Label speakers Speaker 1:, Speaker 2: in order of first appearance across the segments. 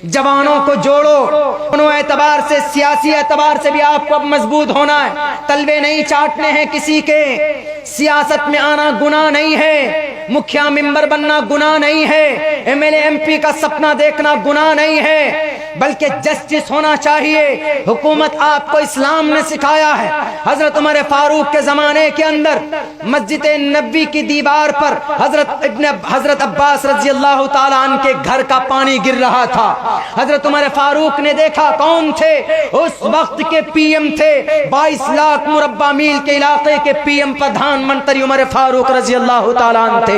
Speaker 1: जवानों को जोड़ो, दोनों एतबार से, सियासी एतबार से भी आपको अब मजबूत होना है। तलवे नहीं चाटने हैं किसी के, सियासत में आना गुनाह नहीं है, मुखिया मिंबर बनना गुनाह नहीं है, एमएलए एमपी का सपना देखना गुनाह नहीं है, बल्कि जस्टिस होना चाहिए। हुकूमत आपको इस्लाम ने सिखाया है। हजरत उमर फारूक के जमाने के अंदर मस्जिद नबी की दीवार पर हजरत अब्बास रजी अल्लाह ताला अन्हु के घर का पानी गिर रहा था। हजरत उमर फारूक ने देखा, कौन थे उस वक्त के पीएम थे, 22 लाख मुरब्बा मील के इलाके के पीएम प्रधानमंत्री उमर फारूक रजी अल्लाह ताला अन्हु थे।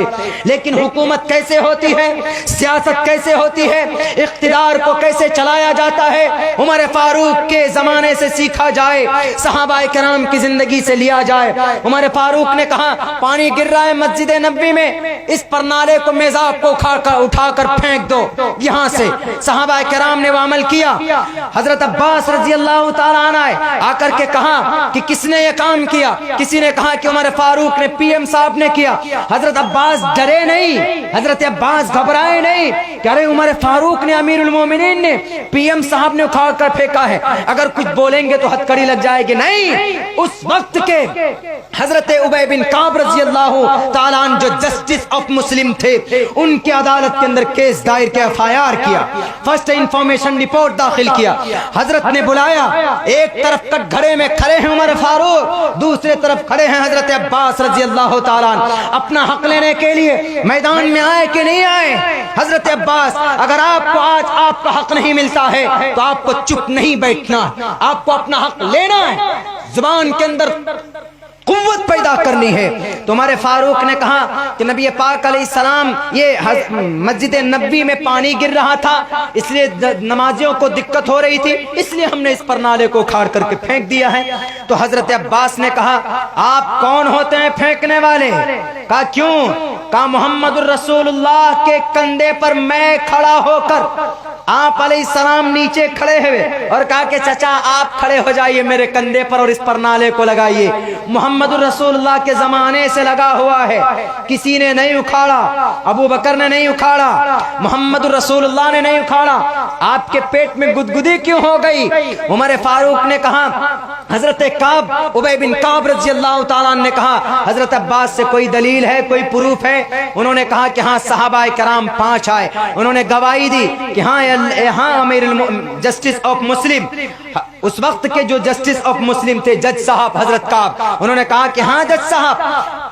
Speaker 1: लेकिन हुकूमत कैसे होती है, सियासत कैसे होती है, इख्तिदार को कैसे चलाया जाता है, उमर फारूक के जमाने से सीखा जाए, सहाबाए किराम की जिंदगी से लिया जाए। उमर फारूक ने कहा, पानी गिर रहा है मस्जिद नबी में, इस परनाले को, मेज़ाब को उठाकर फेंक दो यहाँ से। सहाबाए किराम ने वो अमल किया। हजरत अब्बास रजी अल्लाह ताला अन्हु आकर के कहा कि किसने ये काम किया? किसी ने कहा कि उमर फारूक ने, पीएम साहब ने किया। हजरत अब्बास डरे नहीं, हजरत अब्बास घबराए नहीं, कह रहे उमर फारूक ने, अमीरुल मोमिनीन ने, पीएम साहब ने उखाड़ कर फेंका है, अगर कुछ बोलेंगे तो हथकड़ी लग जाएगी। नहीं, उस वक्त के हजरत उबय बिन काब रजी अल्लाह ताला अन्हु जो जस्टिस ऑफ मुस्लिम थे, उनकी अदालत के अंदर केस दायर किया, एफआईआर किया, फर्स्ट इंफॉर्मेशन रिपोर्ट दाखिल किया। हजरत ने बुलाया, एक तरफ कटघरे में खड़े हैं उमर फारूक, दूसरे तरफ खड़े हैं हजरत अब्बास रजी अल्लाह ताला अन्हु। अपना हक लेने के लिए मैदान में आए कि नहीं आए? हजरत अब्बास, अगर आपको आज आपका हक नहीं मिलता है तो आपको चुप नहीं बैठना, आपको अपना हक लेना है, जुबान के अंदर कुव्वत पैदा करनी है। तो हमारे फारूक ने कहा कि नबी पाक अलैहिस्सलाम, ये मस्जिद नबी में पानी गिर रहा था, इसलिए नमाजियों को दिक्कत हो रही थी, इसलिए हमने इस परनाले को उखाड़ करके फेंक दिया है। तो हजरत अब्बास ने कहा, आप कौन होते हैं फेंकने वाले? कहा क्यों? कहा मोहम्मदुर रसूलुल्लाह के कंधे पर मैं खड़ा होकर, आप अलैहिस्सलाम नीचे खड़े हुए और कहा कि चचा आप खड़े हो जाइए मेरे कंधे पर और इस परनाले को लगाइए। मोहम्मदुर रसूलुल्लाह के जमाने से लगा हुआ है, किसी ने नहीं उखाड़ा, अबू बकर ने नहीं उखाड़ा, मोहम्मदुर रसूलुल्लाह ने नहीं उखाड़ा। आपके पेट में गुदगुदी क्यों हो गई? उमर फारूक ने कहा, हजरत काब, उबय बिन काब रजी अल्लाह ताला ने कहा, हजरत अब्बास से कोई दलील है, कोई प्रूफ है? उन्होंने कहा कि हाँ, सहाबाए किराम 5 आए, उन्होंने गवाही दी कि हाँ अमीरुल जस्टिस ऑफ मुस्लिम, उस वक्त के जो जस्टिस ऑफ मुस्लिम थे जज साहब हजरत काब, उन्होंने कहा कि हाँ जज साहब,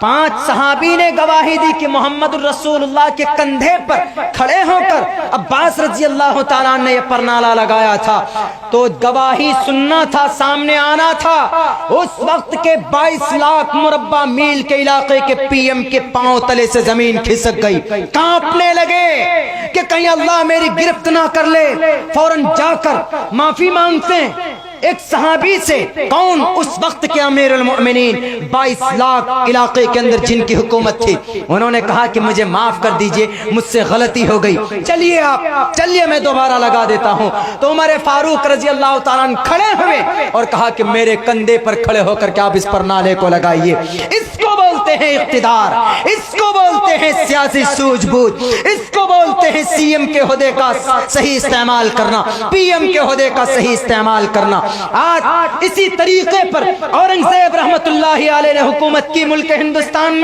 Speaker 1: 5 सहाबी ने गवाही दी कि मोहम्मद रसूलुल्लाह के कंधे पर खड़े होकर अब्बास रजी अल्लाह ताला ने यह परनाला लगाया था। तो गवाही सुनना था, सामने आना था। उस वक्त के 22 लाख मुरब्बा मील के इलाके के पीएम के पांव तले से जमीन खिसक गई, कांपने लगे कि कहीं अल्लाह मेरी गिरफ्त ना कर ले। फौरन जाकर माफी मांगते हैं एक सहाबी से, कौन? उस वक्त के अमीरुल मोमिनीन, 22 लाख इलाके के अंदर जिनकी हुकूमत थी। उन्होंने कहा कि मुझे माफ कर दीजिए, मुझसे गलती हो गई, चलिए आप चलिए, मैं दोबारा लगा देता हूं। तो उमर फारूक रजी अल्लाह ताला अन्हु खड़े हुए और कहा कि मेरे कंधे पर खड़े होकर के आप इस परनाले को लगाइए। इसको बोलते हैं इख्तिदार, इसको बोलते हैं सियासी सूझबूझ, इसको बोलते हैं सीएम के ओहदे का सही इस्तेमाल करना, पीएम के ओहदे का सही इस्तेमाल करना। आज इसी तरीके पर औरंगजेब रहमतुल्लाहि अलैहि ने हुकूमत की मुल्क हिंदुस्तान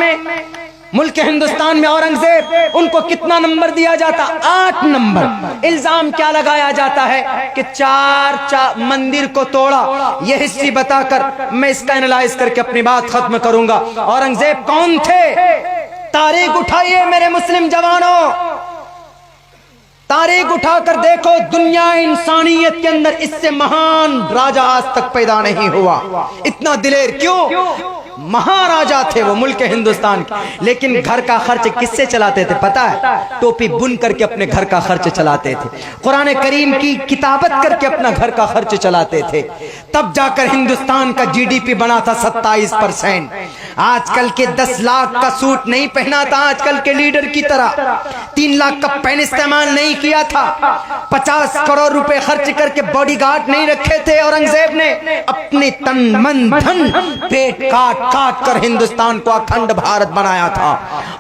Speaker 1: में। औरंगजेब, उनको कितना नंबर दिया जाता? 8 नंबर। इल्जाम क्या लगाया जाता है कि 4 मंदिर को तोड़ा। यह हिस्ट्री बताकर मैं इसका एनालाइज करके अपनी बात खत्म करूंगा। औरंगजेब कौन थे? तारीख उठाइए मेरे मुस्लिम जवानों, तारीख उठाकर देखो, दुनिया इंसानियत के अंदर इससे महान राजा आज तक पैदा नहीं हुआ। इतना दिलेर क्यों? महाराजा थे वो मुल्क हिंदुस्तान के, लेकिन घर का खर्च किससे चलाते थे पता है? टोपी बुन करके अपने घर का खर्च चलाते थे, कुरान करीम की किताबत करके अपना घर का खर्च चलाते थे। तब जाकर हिंदुस्तान का जीडीपी बना था 27%। आजकल के 10 लाख का सूट नहीं पहना था आजकल के लीडर की तरह, 3 लाख का पेन इस्तेमाल नहीं किया था, 50 करोड़ रुपए खर्च करके बॉडीगार्ड नहीं रखे थे। औरंगजेब ने अपने तन मन धन पेट काट کاٹ کر ہندوستان کو اکھنڈ بھارت بنایا تھا.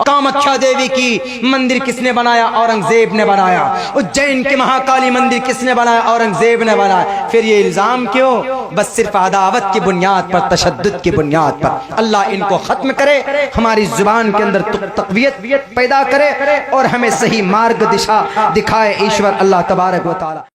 Speaker 1: کامکھیا دیوی کی مندر کس نے بنایا؟ اورنگزیب نے بنایا. اجین کے مہاکالی مندر کس نے بنایا؟ اورنگزیب نے بنایا. پھر یہ الزام کیوں؟ بس صرف عداوت کی بنیاد پر، تشدد کی بنیاد پر. اللہ ان کو ختم کرے، ہماری زبان کے اندر تقویت پیدا کرے اور ہمیں صحیح مارگ دشا دکھائے. ایشور اللہ تبارک و تعالی.